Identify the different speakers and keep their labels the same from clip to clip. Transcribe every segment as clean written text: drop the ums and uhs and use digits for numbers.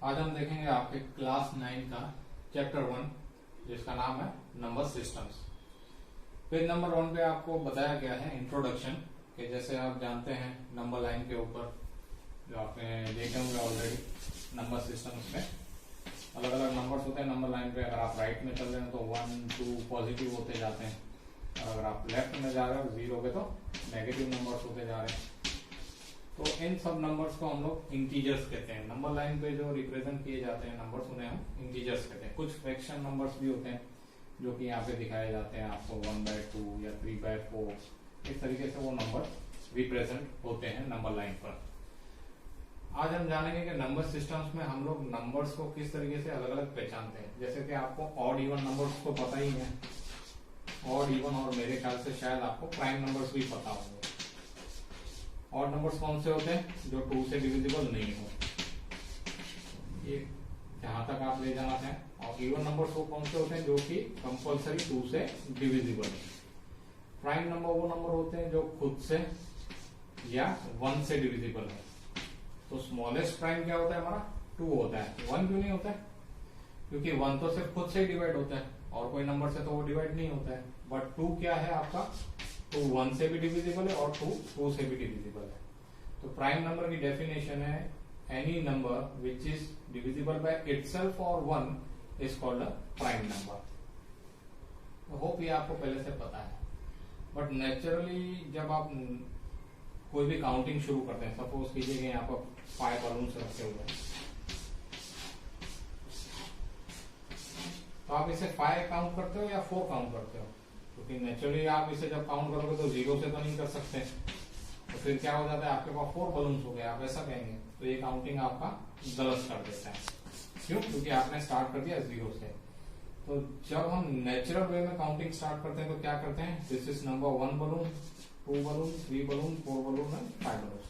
Speaker 1: आज हम देखेंगे आपके क्लास 9 का चैप्टर 1 जिसका नाम है नंबर सिस्टम्स। पेज नंबर 1 पे आपको बताया गया है इंट्रोडक्शन कि जैसे आप जानते हैं नंबर लाइन के ऊपर जो आपने देखे होंगे ऑलरेडी नंबर सिस्टम्स में अलग अलग नंबर्स होते हैं। नंबर लाइन पे अगर आप राइट में चल रहे हैं तो 1 2 पॉजिटिव होते जाते हैं और अगर आप लेफ्ट में जा रहे हो 0 पे तो नेगेटिव नंबर्स होते जा रहे हैं। तो इन सब नंबर्स को हम लोग इंटीजर्स कहते हैं। नंबर लाइन पे जो रिप्रेजेंट किए जाते हैं नंबर्स उन्हें हम इंटीजर्स कहते हैं। कुछ फ्रैक्शन नंबर्स भी होते हैं जो कि यहाँ पे दिखाए जाते हैं आपको 1/2 या 3/4 इस तरीके से वो नंबर रिप्रेजेंट होते हैं नंबर लाइन पर। आज हम जानेंगे कि नंबर सिस्टम्स में हम लोग नंबर्स को किस तरीके से अलग अलग पहचानते हैं। जैसे कि आपको ऑड इवन नंबर्स को पता ही है, ऑड इवन, और मेरे ख्याल से शायद आपको प्राइम नंबर्स भी पता होंगे। ऑड नंबर्स कौन से होते हैं? जो 2 से डिविजिबल नहीं हो, ये जहां तक आप ले जाना चाहें। और इवन नंबर्स वो कौन से होते हैं? जो कि कंपलसरी 2 से डिविजिबल है। प्राइम नंबर वो नंबर होते हैं जो खुद से या 1 से डिविजिबल है। तो स्मॉलेस्ट प्राइम क्या होता है हमारा? 2 होता है। 1 क्यों नहीं होता है? क्योंकि 1 तो सिर्फ खुद से ही डिवाइड होता है और कोई नंबर से तो वो डिवाइड नहीं होता है। बट 2 क्या है आपका? 2 1 से भी डिविजिबल है और 2 से भी डिविजिबल है। तो प्राइम नंबर की डेफिनेशन है any number which is divisible by itself और 1 is called a prime number. Hope ये आपको पहले से पता है। बट नेचुरली जब आप कोई भी काउंटिंग शुरू करते हैं, सपोज कीजिए कि यहाँ पर 5 बलून्स रखे हुए हैं, तो आप इसे 5 काउंट करते हो या 4 काउंट करते हो? क्योंकि नेचुरली आप इसे जब काउंट करोगे तो 0 से तो नहीं कर सकते, तो फिर क्या हो जाता है आपके पास 4 बलून्स हो गए, आप ऐसा कहेंगे तो ये काउंटिंग आपका गलत कर देता है। क्यों? क्योंकि आपने स्टार्ट कर दिया 0 से। तो जब हम नेचुरल वे में काउंटिंग स्टार्ट करते हैं तो क्या करते हैं? This is number 1 balloon, 2 balloon, 3 balloon, 4 balloon and 5 balloon.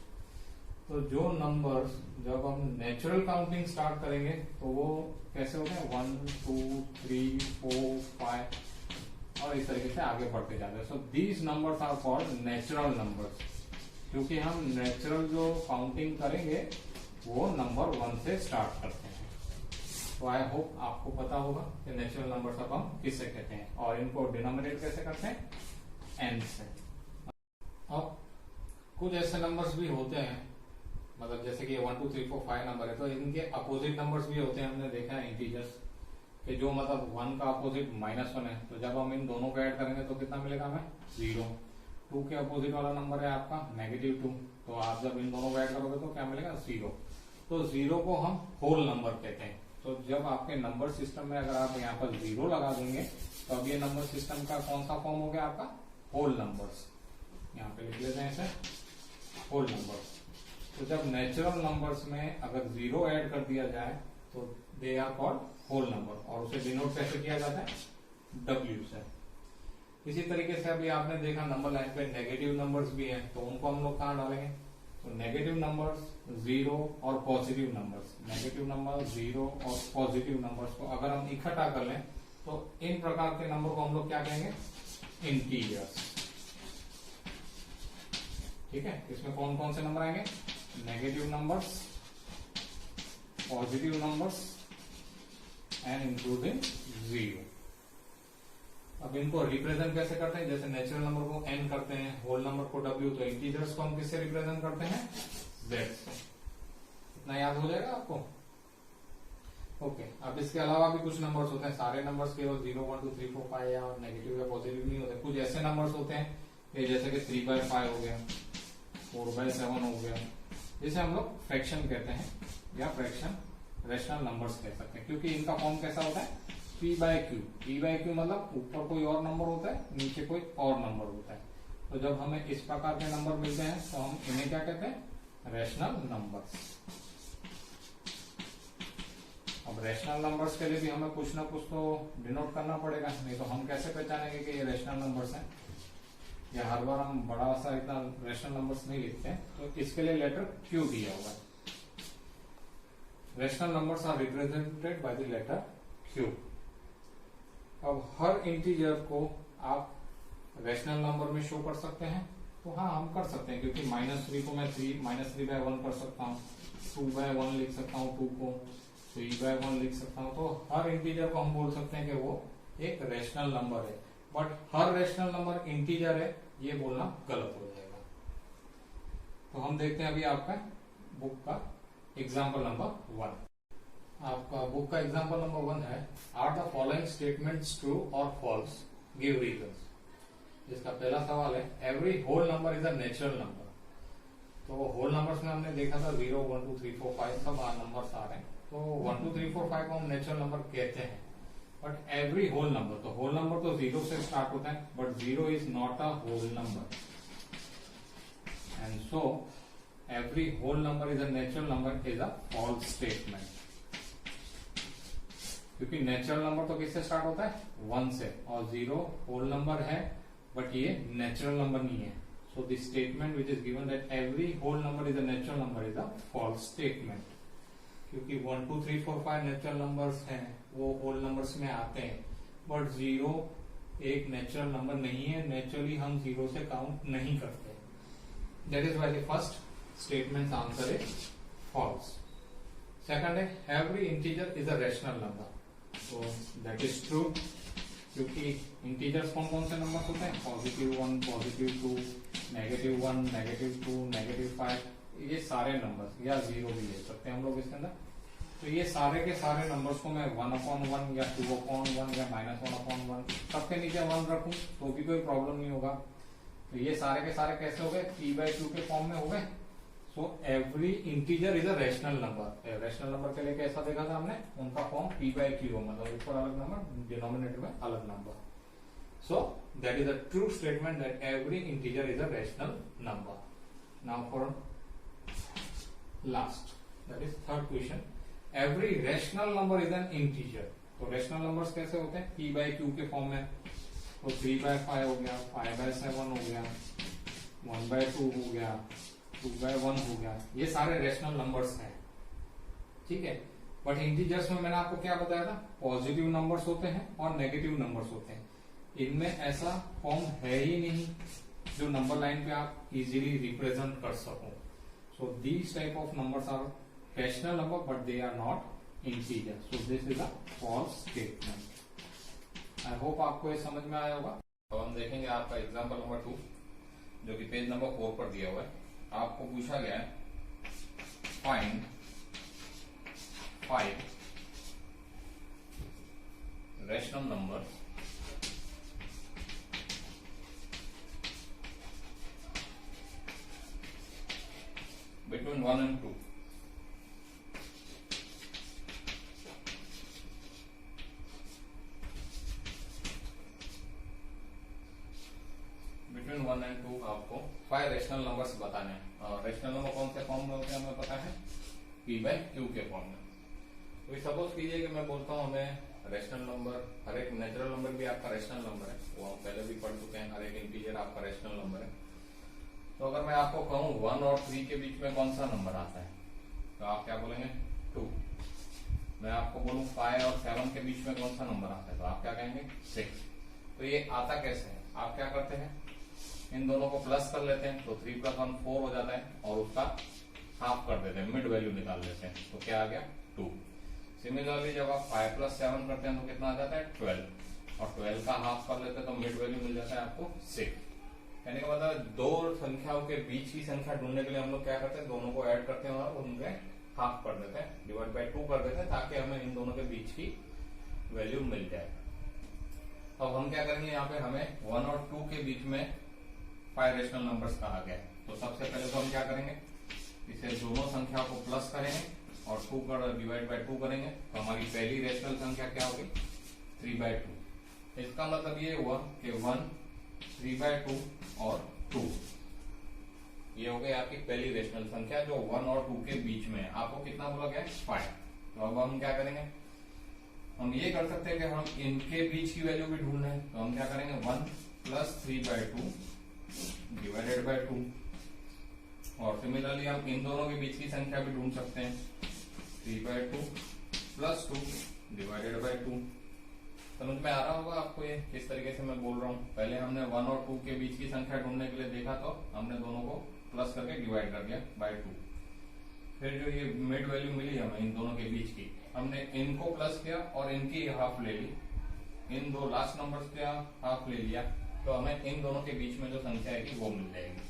Speaker 1: तो जो नंबर्स जब हम नेचुरल काउंटिंग स्टार्ट करेंगे तो वो कैसे होते हैं? 1 2 3 4 5 और इस तरीके से आगे बढ़ते जाते हैं। So these numbers are called natural numbers. क्योंकि हम नेचुरल जो काउंटिंग करेंगे वो नंबर 1 से स्टार्ट करते हैं। तो आई होप आपको पता होगा कि नेचुरल नंबर्स अब हम किससे कहते हैं और इनको डिनोमिनेट कैसे करते हैं? n से। अब कुछ ऐसे नंबर्स भी होते हैं, मतलब जैसे कि 1 2 3 4 5 नंबर है तो इनके अपोजिट नंबर्स भी होते हैं। हमने देखा है इंटीजर्स कि जो मतलब 1 का अपोजिट -1 है, तो जब हम इन दोनों को ऐड करेंगे तो कितना मिलेगा हमें? 0। 2 के अपोजिट वाला नंबर है आपका -2, तो आप जब इन दोनों को ऐड करोगे तो क्या मिलेगा? 0। तो 0 को हम होल नंबर कहते हैं। तो जब आपके नंबर सिस्टम में अगर आप यहाँ पर 0 लगा देंगे तो अब ये नंबर सिस्टम का कौन सा फॉर्म हो गया आपका? Whole numbers. यहाँ पे लिख लेते हैं इसे होल नंबर्स। तो जब नेचुरल नंबर्स में अगर 0 ऐड कर दिया जाए तो they are called whole number और उसे डिनोट कैसे किया जाता है? W से। इसी तरीके से अभी आपने देखा नंबर लाइन पे नेगेटिव नंबर्स भी हैं, तो उनको हम लोग कहाँ डालेंगे? तो नेगेटिव नंबर्स 0 और पॉजिटिव नंबर्स, नेगेटिव नंबर 0 और पॉजिटिव नंबर्स को अगर हम इकट्ठा कर लें तो इन प्रकार के नंबर को हम लोग क्या कहेंगे? इंटीजर्स। ठीक है, इसमें कौन कौन से नंबर आएंगे? Negative numbers, positive numbers and including 0। अब इनको रिप्रेजेंट कैसे करते हैं? जैसे नेचुरल नंबर को n करते हैं, होल नंबर को w, तो इंटीजर्स को हम किससे रिप्रेजेंट करते हैं? z से। इतना याद हो जाएगा आपको? ओके। अब इसके अलावा भी कुछ नंबर्स होते हैं। सारे नंबर्स केवल 0 1 2 3 4 5 या नेगेटिव या पॉजिटिव नहीं होते। कुछ ऐसे नंबर्स होते हैं कि जैसे कि 3/5 हो गया, 4/7 हो गया, जिसे हम लोग फ्रैक्शन कहते हैं या फ्रैक्शन रेशनल नंबर्स कह सकते हैं। क्योंकि इनका फॉर्म कैसा होता है? p/q। p/q मतलब ऊपर कोई और नंबर होता है, नीचे कोई और नंबर होता है। तो जब हमें इस प्रकार के नंबर मिलते हैं तो हम इन्हें क्या कहते हैं? Rational numbers. अब रेशनल नंबर्स के लिए भी हमें कुछ ना कुछ तो डिनोट करना पड़ेगा, नहीं तो हम कैसे पहचानेंगे कि ये रेशनल नंबर्स हैं? या हर बार हम बड़ा सा इतना रेशनल नंबर्स नहीं लिखते हैं, तो इसके लिए लेटर Q दिया हुआ है। Rational numbers are represented by the letter Q। अब हर इंटीजर को आप रेशनल नंबर में शो कर सकते हैं? तो हाँ, हम कर सकते हैं, क्योंकि -3 को मैं -3/1 कर सकता हूँ, 2/1 लिख सकता हूँ 2 को, 3/1 लिख सकता हूं। तो हर इंटीजर को हम बोल सकते हैं कि वो एक रेशनल नंबर है, but her rational number integer है ये बोलना गलत हो जाएगा। तो हम देखते हैं अभी आपका बुक का एग्जाम्पल नंबर 1। आपका बुक का एग्जाम्पल नंबर 1 है, are the following statements true और फॉल्स, गिव रीजंस। जिसका पहला सवाल है, every whole number is a natural number. तो होल नंबर्स में हमने देखा था 0 1 2 3 4 5 सब नंबर्स आ रहे हैं। तो 1 2 3 4 5 को हम नेचुरल नंबर कहते हैं, बट एवरी होल नंबर, तो होल नंबर तो 0 से स्टार्ट होता है, but 0 is not a whole number, and so every whole number is a natural number is a false statement. क्योंकि नेचुरल नंबर तो किससे स्टार्ट होता है, 1 से, और 0 होल नंबर है बट ये नेचुरल नंबर नहीं है। So the statement which is given that every whole number is a natural number is a false statement. क्योंकि 1 2 3 4 5 नेचुरल नंबर्स हैं, वो होल नंबर्स में आते हैं, बट 0 एक नेचुरल नंबर नहीं है, नेचुरली हम 0 से काउंट नहीं करते। That is why the first statement answer is false. Second है, every integer is a rational number. तो दैट इज ट्रू, क्योंकि इंटीजर्स कौन कौन से नंबर होते हैं, +1 +2 -1 -2 -5, ये सारे नंबर्स, या 0 भी ले सकते हैं हम लोग इसके अंदर। तो ये सारे के सारे नंबर्स को मैं 1/1 या 2/1 या -1/1 सबके नीचे 1 रखूं तो भी कोई प्रॉब्लम नहीं होगा। तो ये सारे के सारे कैसे हो गए, p/q के फॉर्म में हो गए। So every integer is a rational number. Rational number के लिए कैसा देखा था हमने, उनका फॉर्म p/q, मतलब ऊपर अलग नंबर डिनोमिनेटर में अलग number. So that is a true statement that every integer is a rational number. Now for last, that is third question, every rational number is an integer. तो rational numbers कैसे होते हैं, p/q के form में। तो 3/5 हो गया, 5/7 हो गया, 1/2 हो गया, 2/1 हो गया, ये सारे रेशनल नंबर्स हैं, ठीक है। बट इंटीजर्स में मैंने आपको क्या बताया था, पॉजिटिव नंबर्स होते हैं और नेगेटिव नंबर्स होते हैं। इनमें ऐसा फॉर्म है ही नहीं जो नंबर लाइन पे आप इजीली रिप्रेजेंट कर सको। So these type of numbers are rational number but they are not integer. So this is a false statement. I hope आपको ये समझ में आया होगा। अब हम देखेंगे आपका एग्जाम्पल नंबर 2, जो कि पेज नंबर 4 पर दिया हुआ है। आपको पूछा गया है, find 5 rational number between 1 and 2। Between 1 and 2 आपको 5 रेशनल नंबर्स बताने हैं। रेशनल नंबर कौन से फॉर्म में होते हैं हमें पता है, p/q के फॉर्म में। तो सपोज कीजिए कि मैं बोलता हूँ हमें रेशनल नंबर, हर एक नेचुरल नंबर भी आपका रेशनल नंबर है, वो हम पहले भी पढ़ चुके हैं, हर एक इंटीजर आपका रेशनल नंबर है। तो अगर मैं आपको कहूँ 1 और 3 के बीच में कौन सा नंबर आता है, तो आप क्या बोलेंगे, 2। मैं आपको बोलूँ 5 और 7 के बीच में कौन सा नंबर आता है, तो आप क्या कहेंगे, 6। तो ये आता कैसे है, आप क्या करते हैं, इन दोनों को प्लस कर लेते हैं, तो 3 + 1 4 हो जाता है, और उसका हाफ कर देते हैं, मिड वैल्यू निकाल लेते हैं, तो क्या आ गया, 2। सिमिलरली जब आप 5 + 7 करते हैं तो कितना आ जाता है, 12, और 12 का हाफ कर लेते हैं तो मिड वैल्यू मिल जाता है आपको 6। यानी कि मतलब दो संख्याओं के बीच की संख्या ढूंढने के लिए हम लोग क्या करते हैं, दोनों को ऐड करते हैं और उनके हाफ कर देते हैं, /2 कर देते हैं, ताकि हमें इन दोनों के बीच की वैल्यू मिल जाए। अब हम क्या करेंगे, यहाँ पे हमें 1 और 2 के बीच में 5 रेशनल नंबर्स कहा गया है। तो सबसे पहले तो हम क्या करेंगे, इसे दोनों संख्याओं को प्लस करेंगे और 2 का /2 करेंगे, तो हमारी पहली रेशनल संख्या क्या होगी, 3/2। इसका मतलब ये हुआ कि 1 3/2 और 2, ये हो गई आपकी पहली रेशनल संख्या जो 1 और 2 के बीच में है। आपको कितना बोला गया, 5। तो अब हम क्या करेंगे, हम ये कर सकते हैं कि हम इनके बीच की वैल्यू भी ढूंढ लें, तो हम क्या करेंगे, 1 + 3/2 / 2, और सिमिलरली हम इन दोनों के बीच की संख्या भी ढूंढ सकते हैं, 3/2 + 2 / 2। समझ में आ रहा होगा आपको ये किस तरीके से मैं बोल रहा हूँ। पहले हमने 1 और 2 के बीच की संख्या ढूंढने के लिए देखा, तो हमने दोनों को प्लस करके डिवाइड कर दिया /2। फिर जो ये मिड वैल्यू मिली हमें इन दोनों के बीच की, हमने इनको प्लस किया और इनकी हाफ ले ली, इन दो लास्ट नंबर्स का हाफ ले लिया, तो हमें इन दोनों के बीच में जो संख्या आएगी वो मिल जाएगी।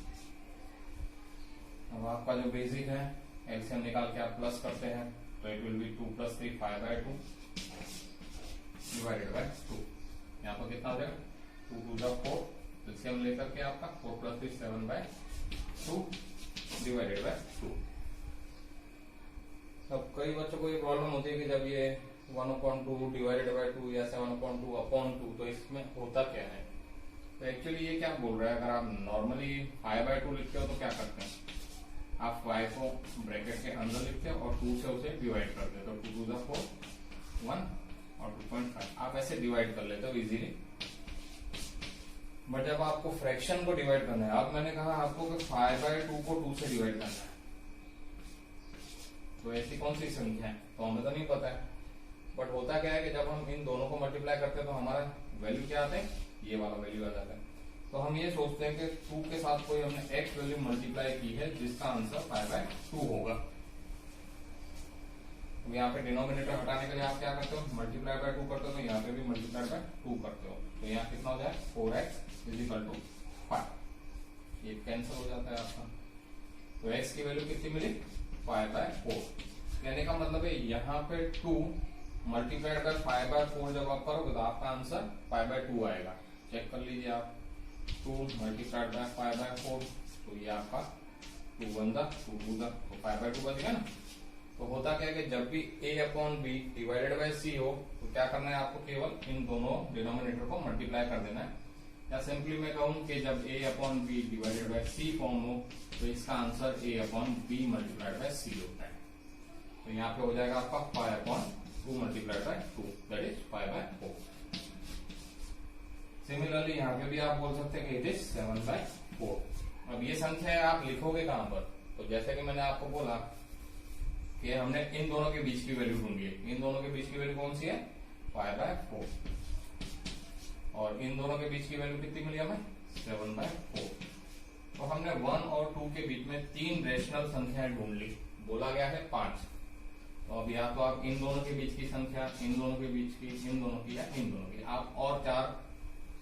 Speaker 1: अब आपका जो बेसिक है एलसीएम निकाल के आप प्लस करते हैं तो it will be 2 + 3 5/2 divided by 2। यहाँ पर कितना हो जाएगा 2 × 2 = 4, एलसीएम लेकर के आपका 4 + 3 7/2 डिवाइडेड बाय 2। अब कई बच्चों को ये प्रॉब्लम होती है कि जब ये 1/2 डिवाइडेड बाय 2 या 7/2 तो इसमें होता क्या है। तो एक्चुअली ये क्या बोल रहा है, अगर आप नॉर्मली 5/2 लिखते हो तो क्या करते हैं, आप 5 को ब्रैकेट के अंदर लिखते हो और 2 से उसे डिवाइड करते हो, तो 2 × 4 1 और 2.5 आप ऐसे डिवाइड कर लेते हो इजीली। बट जब आपको फ्रैक्शन को डिवाइड करना है, अब मैंने कहा आपको कि 5/2 को 2 से डिवाइड करना है, तो ऐसी कौन सी संख्या है तो हमें तो नहीं पता है। बट होता क्या है कि जब हम इन दोनों को मल्टीप्लाई करते हैं तो हमारा वैल्यू क्या आता है, ये वाला वैल्यू आ जाता है। तो हम ये सोचते हैं कि 2 के साथ कोई हमने x वैल्यू मल्टीप्लाई की है जिसका आंसर 5/2 होगा। तो यहाँ पे डिनोमिनेटर हटाने के लिए आप क्या करते हो, मल्टीप्लाई बाय 2 करते हो, तो यहाँ पे भी मल्टीप्लाई बाय 2 करते हो, तो यहाँ कितना हो जाए 4x = 5, ये कैंसिल हो जाता है आपका। तो x की वैल्यू कितनी मिली 5/4। कहने का मतलब है यहाँ पे 2 मल्टीप्लाइड बाय 5/4 जब आप करोगे तो आपका आंसर 5/2 आएगा। चेक कर लीजिए आप, 2 मल्टीप्लाइड बाय 5/4 तो ये आपका 2 × 1 2 × 2 तो 5/2 बचेगा ना। तो होता क्या है कि जब भी a/b डिवाइडेड बाय c हो तो क्या करना है आपको, केवल इन दोनों डिनोमिनेटर को मल्टीप्लाई कर देना है। या सिंपली मैं कहूँ कि जब a/b divided by c form हो तो इसका answer a/b multiplied by c होता है। तो यहाँ पे हो जाएगा आपका 5/2 multiplied by 2 that is 5/4। Similarly यहाँ पे भी आप बोल सकते हैं कि इट इज 7/4। अब ये संख्या आप लिखोगे कहां पर, तो जैसे कि मैंने आपको बोला कि हमने इन दोनों के बीच की वैल्यू ढूंढी है। इन दोनों के बीच की वैल्यू कौन सी है 5/4 और इन दोनों के बीच की वैल्यू कितनी मिली हमें 7/4। तो हमने 1 और 2 के बीच में 3 रेशनल संख्याएं ढूंढ ली, बोला गया है 5। तो अब या तो आप इन दोनों के बीच की संख्या, इन दोनों के बीच की, इन दोनों की या इन दोनों की, आप और 4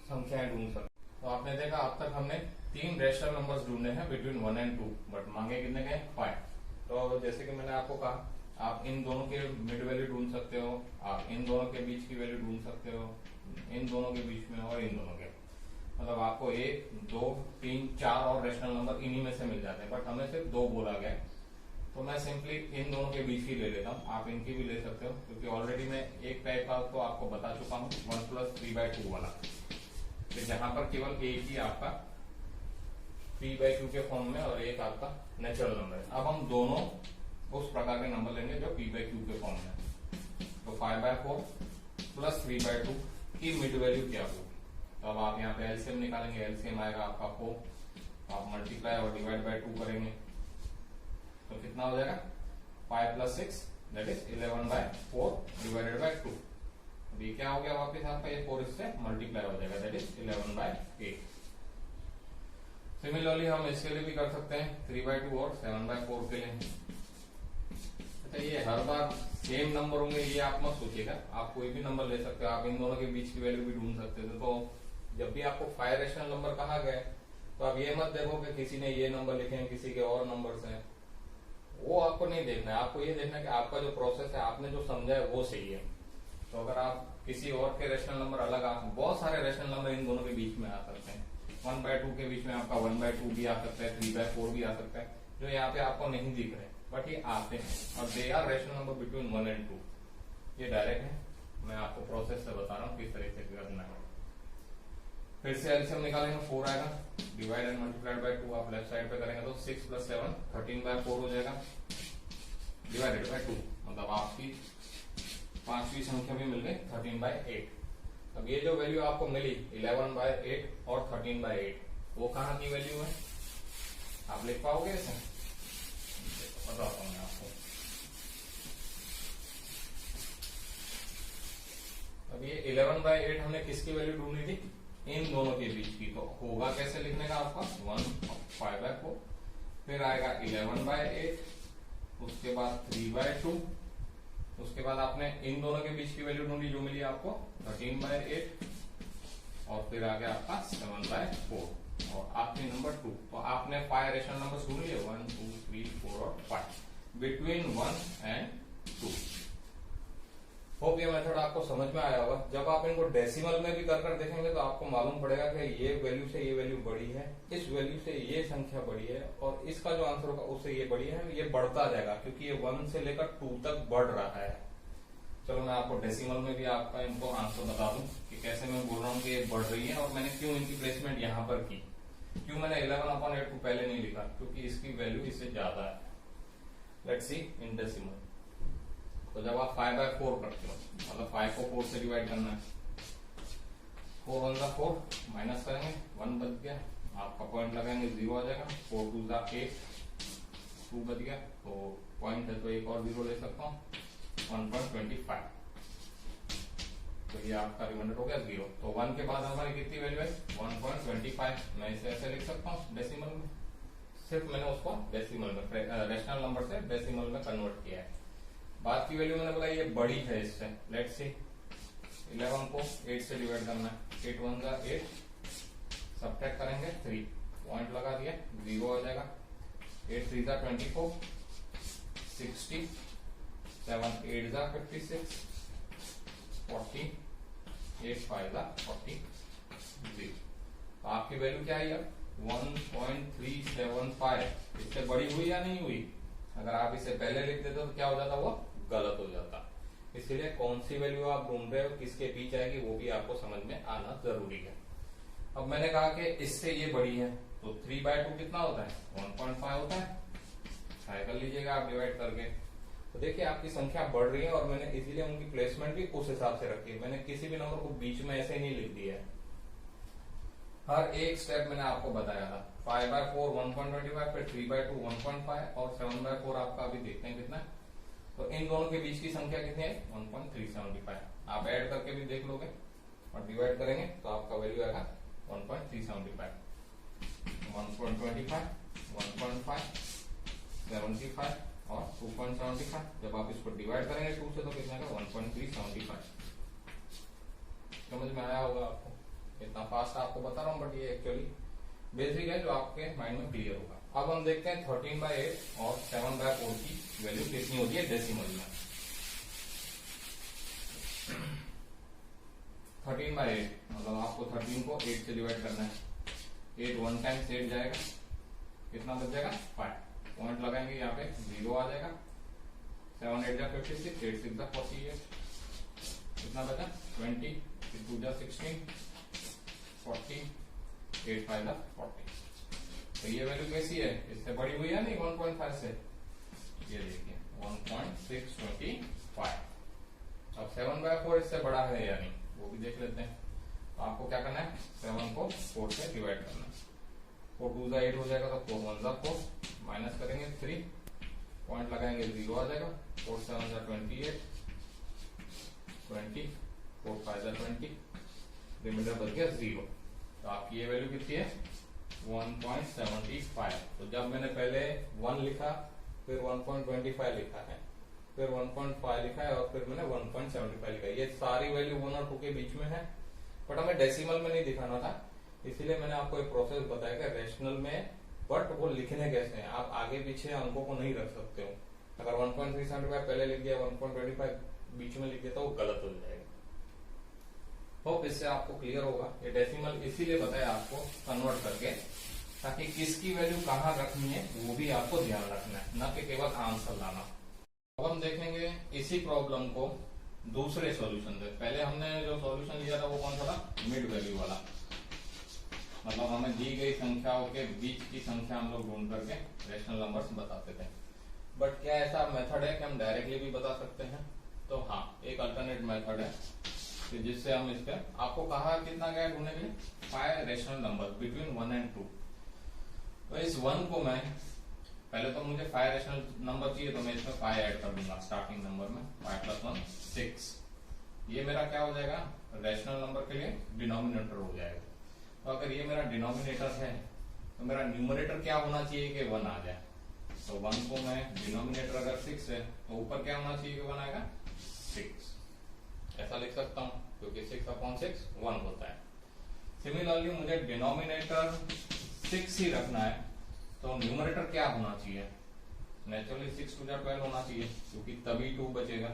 Speaker 1: संख्याएं ढूंढ सकते। तो आपने देखा अब तक हमने 3 रेशनल नंबर्स ढूंढे हैं बिटवीन 1 और 2, बट मांगे कितने गए 5। तो जैसे कि मैंने आपको कहा आप इन दोनों के मिड वैल्यू ढूंढ सकते हो, आप इन दोनों के बीच की वैल्यू ढूंढ सकते हो, इन दोनों के बीच में और इन दोनों के, मतलब आपको 1 2 3 4 और रेशनल नंबर इन्हीं में से मिल जाते हैं, बट हमें सिर्फ 2 बोला गया। तो मैं सिंपली इन दोनों के बीच की ले लेता हूँ, आप इनकी भी ले सकते हो, क्योंकि ऑलरेडी मैं एक टाइप का तो आपको बता चुका हूँ 1 + 3/2 वाला, तो जहां पर केवल एक ही आपका 3/2 के फॉर्म में और एक आपका नेचुरल नंबर है। अब हम दोनों उस प्रकार के नंबर लेंगे जो p/q के फॉर्म में। तो 5/4 + 3/2 की मिड वैल्यू क्या हो, तो अब आप यहाँ पे एलसीएम निकालेंगे, एलसीएम आएगा आपका 4, आप मल्टीप्लाई और डिवाइड बाय 2 करेंगे तो कितना हो जाएगा 5 + 6 दैट इज 11/4 डिवाइडेड बाय 2। अभी क्या हो गया वापस आपका ये 4 इससे मल्टीप्लाई हो जाएगा दैट इज 11/8। सिमिलरली हम इसके लिए भी कर सकते हैं 3/2 और 7/4 के लिए। अच्छा ये हर बार सेम नंबर होंगे ये आप मत सोचिएगा, आप कोई भी नंबर ले सकते हो, आप इन दोनों के बीच की वैल्यू भी ढूंढ सकते थे। तो जब भी आपको 5 रेशनल नंबर कहा गया तो आप ये मत देखो कि किसी ने ये नंबर लिखे हैं किसी के और नंबर्स हैं, वो आपको नहीं देखना है। आपको ये देखना है कि आपका जो प्रोसेस है आपने जो समझा है वो सही है। तो अगर आप किसी और के रेशनल नंबर अलग, आप बहुत सारे रेशनल नंबर इन दोनों के बीच में आ सकते हैं। 1/2 के बीच में आपका 1/2 भी आ सकता है, 3/4 भी आ सकता है, जो यहाँ पे आपको नहीं दिख रहे बट ये आते हैं और they are rational number between 1 और 2। ये डायरेक्ट है, मैं आपको प्रोसेस से बता रहा हूँ किस तरह से करना है। फिर से एलसीएम निकालेंगे 4 आएगा, डिवाइड एंड मल्टीप्लाइड बाय 2 आप लेफ्ट साइड पे करेंगे तो 6 + 7 13/4 हो जाएगा डिवाइडेड बाय 2, मतलब आपकी 5वीं संख्या भी मिल गई 13/8। अब ये जो वैल्यू आपको मिली 11/8 और 13/8 वो कहाँ की वैल्यू है, आप लिख पाओगे इसे, बताता हूँ मैं आपको। अब ये 11/8 हमने किसकी वैल्यू ढूंढी थी, इन दोनों के बीच की। तो होगा कैसे लिखने का आपका 1 5/4, फिर आएगा 11/8 उसके बाद 3/2, उसके बाद आपने इन दोनों के बीच की वैल्यू ढूंढी जो मिली आपको 13/8, और फिर आ गया आपका 7/4 और आखिरी नंबर 2। तो आपने 5 रेशनल नंबर ढूंढ लिए 1 2 3 4 और 5 बिटवीन 1 एंड 2। होप ये मेथड आपको समझ में आया होगा। जब आप इनको डेसिमल में भी कर देखेंगे तो आपको मालूम पड़ेगा कि ये वैल्यू से ये वैल्यू बड़ी है, इस वैल्यू से ये संख्या बड़ी है, और इसका जो आंसर होगा उससे ये बड़ी है। ये बढ़ता जाएगा क्योंकि ये 1 से लेकर 2 तक बढ़ रहा है। चलो मैं आपको डेसिमल में भी आपका इनको आंसर बता दूं कि कैसे मैं बोल रहा हूँ कि ये बढ़ रही है और मैंने क्यों इनकी प्लेसमेंट यहाँ पर की। क्यों मैंने 11/8 को पहले नहीं लिखा, क्योंकि इसकी वैल्यू इससे ज्यादा है। Let's see in decimal. तो जब आप 5/4 करते हो, मतलब 5 को 4 से डिवाइड करना है, 4 1 जा 4 माइनस करेंगे 1 बच गया, आपका पॉइंट लगाएंगे 0 आ जाएगा, 4 2 जा 8 2 बच गया, तो पॉइंट है तो एक और 0 ले सकता हूँ 1.25। तो ये आपका रिमाइंडर हो गया 0। तो 1 के बाद हमारी कितनी वैल्यू है 1.25। मैं इसे ऐसे लिख सकता हूँ डेसिमल में, सिर्फ मैंने उसको डेसिमल में रेशनल नंबर से डेसिमल में कन्वर्ट किया है। बाद की वैल्यू मैंने बोला ये बड़ी है इससे। लेट्स सी 11 को 8 से डिवाइड करना है, 8 1 जा 8, सब्ट्रैक्ट करेंगे 3, पॉइंट लगा दिया 0 आ जाएगा, 8 3 जा 24, 60, 7 8 जा 56, 40, 8 5 जा 40। तो आपकी वैल्यू क्या आई अब 1.375। इससे बड़ी हुई या नहीं हुई? अगर आप इसे पहले लिख देते तो क्या हो जाता, वो गलत हो जाता। इसलिए कौन सी वैल्यू आप ढूंढ रहे हो, किसके बीच आएगी, वो भी आपको समझ में आना जरूरी है। अब मैंने कहा कि इससे ये बड़ी है, तो 3/2 कितना होता है 1.5 होता है। ट्राई कर लीजिएगा आप डिवाइड करके। तो देखिए आपकी संख्या बढ़ रही है और मैंने इसीलिए उनकी प्लेसमेंट भी उस हिसाब से रखी है। मैंने किसी भी नंबर को बीच में ऐसे नहीं लिख दिया है। हर एक स्टेप मैंने आपको बताया था। 5/4 1.25, फिर 3/2 1.5 और 7/4 आपका अभी देखते हैं कितना है। तो इन दोनों के बीच की संख्या कितनी है 1.375। आप ऐड करके भी देख लोगे और डिवाइड करेंगे तो आपका वैल्यू आएगा 1.375, 1.25, 1.5, 75 और 2.75। जब आप इसको डिवाइड करेंगे 2 से तो कितना का 1.375। समझ में आया होगा आपको? इतना फास्ट आपको बता रहा हूँ, बट ये एक्चुअली बेसिक है जो आपके माइंड में क्लियर होगा। अब हम देखते हैं 13/8 और 7/4 की वैल्यू कितनी होती है डेसिमल में। 13/8 मतलब आपको 13 को 8 से डिवाइड करना है। 8 1 टाइम्स 8 जाएगा, कितना बच जाएगा 5, पॉइंट लगाएंगे यहाँ पे 0 आ जाएगा। 7 8 जा 56, 8 6 जा 48, कितना बचा 20, 2 जा 16, 40, 8 5 जा 40। तो ये वैल्यू कैसी है, इससे बड़ी हुई है नहीं 1.5 से? ये देखिए 1.625। अब 7/4 इससे बड़ा है या नहीं वो भी देख लेते हैं। तो आपको क्या करना है 7 को 4 से डिवाइड करना है। 4 2 जा 8 हो जाएगा, तो 4 1 जा 4, माइनस करेंगे 3, पॉइंट लगाएंगे 0 आ जाएगा। 4 7 जा 28, 20, 4 5 जा 20, रिमाइंडर बच गया 0। तो आपकी ये वैल्यू कितनी है 1.75। तो जब मैंने पहले 1 लिखा, फिर 1.25 लिखा है, फिर 1.5 लिखा है और फिर मैंने 1.75 लिखा है। ये सारी वैल्यू 1 और 2 के बीच में है, बट हमें डेसिमल में नहीं दिखाना था, इसीलिए मैंने आपको एक प्रोसेस बताया कि रेशनल में, बट वो लिखने कैसे हैं। आप आगे पीछे अंकों को नहीं रख सकते हो। अगर 1.375 पहले लिख दिया, 1.25 बीच में लिख दिया तो वो गलत हो जाएगा। होप इससे आपको क्लियर होगा। ये डेसिमल इसीलिए बताया आपको कन्वर्ट करके, ताकि किसकी वैल्यू कहाँ रखनी है वो भी आपको ध्यान रखना है, न कि केवल आंसर लाना। अब हम देखेंगे इसी प्रॉब्लम को दूसरे सॉल्यूशन से। पहले हमने जो सॉल्यूशन लिया था वो कौन सा था, मिड वैल्यू वाला। मतलब हमें दी गई संख्याओं के बीच की संख्या हम लोग ढूंढ करके रेशनल नंबर्स बताते थे। बट क्या ऐसा मेथड है कि हम डायरेक्टली भी बता सकते हैं? तो हाँ, एक अल्टरनेट मेथड है कि जिससे हम इसका, आपको कहा कितना गया ढूंढने के लिए 5 रेशनल नंबर बिटवीन 1 and 2। तो इस 1 को मैं पहले तो मुझे 5 रेशनल नंबर चाहिए, तो मैं इसमें 5 ऐड कर दूंगा स्टार्टिंग नंबर में। 5 + 1 6। ये मेरा क्या हो जाएगा रेशनल नंबर के लिए डिनोमिनेटर हो जाएगा। तो अगर ये मेरा डिनोमिनेटर है तो मेरा न्यूमरेटर क्या होना चाहिए कि 1 आ जाए। तो 1 को मैं डिनोमिनेटर अगर 6 है तो ऊपर क्या होना चाहिए कि 1 आएगा 6, ऐसा लिख सकता हूं क्योंकि 6/6 1 होता है। सिमिलरली मुझे डिनोमिनेटर 6 ही रखना है तो न्यूमरेटर क्या होना चाहिए, नेचुरली 6 2 12 होना चाहिए क्योंकि तभी 2 बचेगा।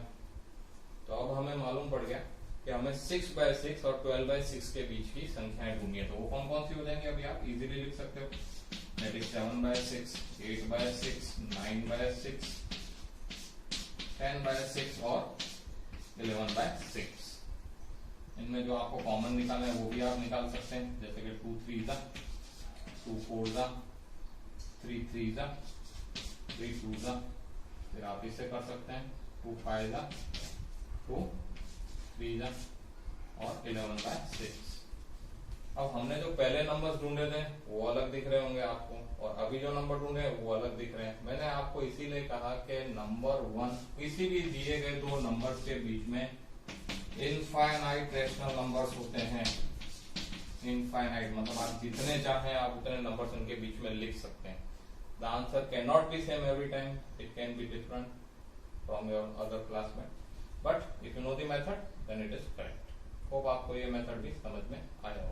Speaker 1: तो अब हमें मालूम पड़ गया कि हमें 6/6 और 12/6 के बीच की संख्याएं ढूंढनी है। तो वो कौन कौन सी हो जाएंगी अभी आप इजीली लिख सकते हो, दैट इज 7/6, 8/6, 9/6, 10/6 और 11/6। इनमें जो आपको कॉमन निकालना है वो भी आप निकाल सकते हैं, जैसे कि 2 3 2 4 3 3 3 2, फिर आप इसे कर सकते हैं 2 5 2 3 और 11/6। अब हमने जो पहले नंबर्स ढूंढे थे वो अलग दिख रहे होंगे आपको, और अभी जो नंबर ढूंढे हैं वो अलग दिख रहे हैं। मैंने आपको इसीलिए कहा कि नंबर 1 किसी भी दिए गए दो नंबर्स के बीच में इनफाइनाइट रैशनल नंबर्स होते हैं। इनफाइनाइट मतलब आप जितने चाहें आप उतने नंबर्स उनके बीच में लिख सकते हैं। The answer cannot be same every time. It can be different from your other classmates. But if you know the method, then it is correct. Hope आपको ये मेथड भी समझ में आया होगा।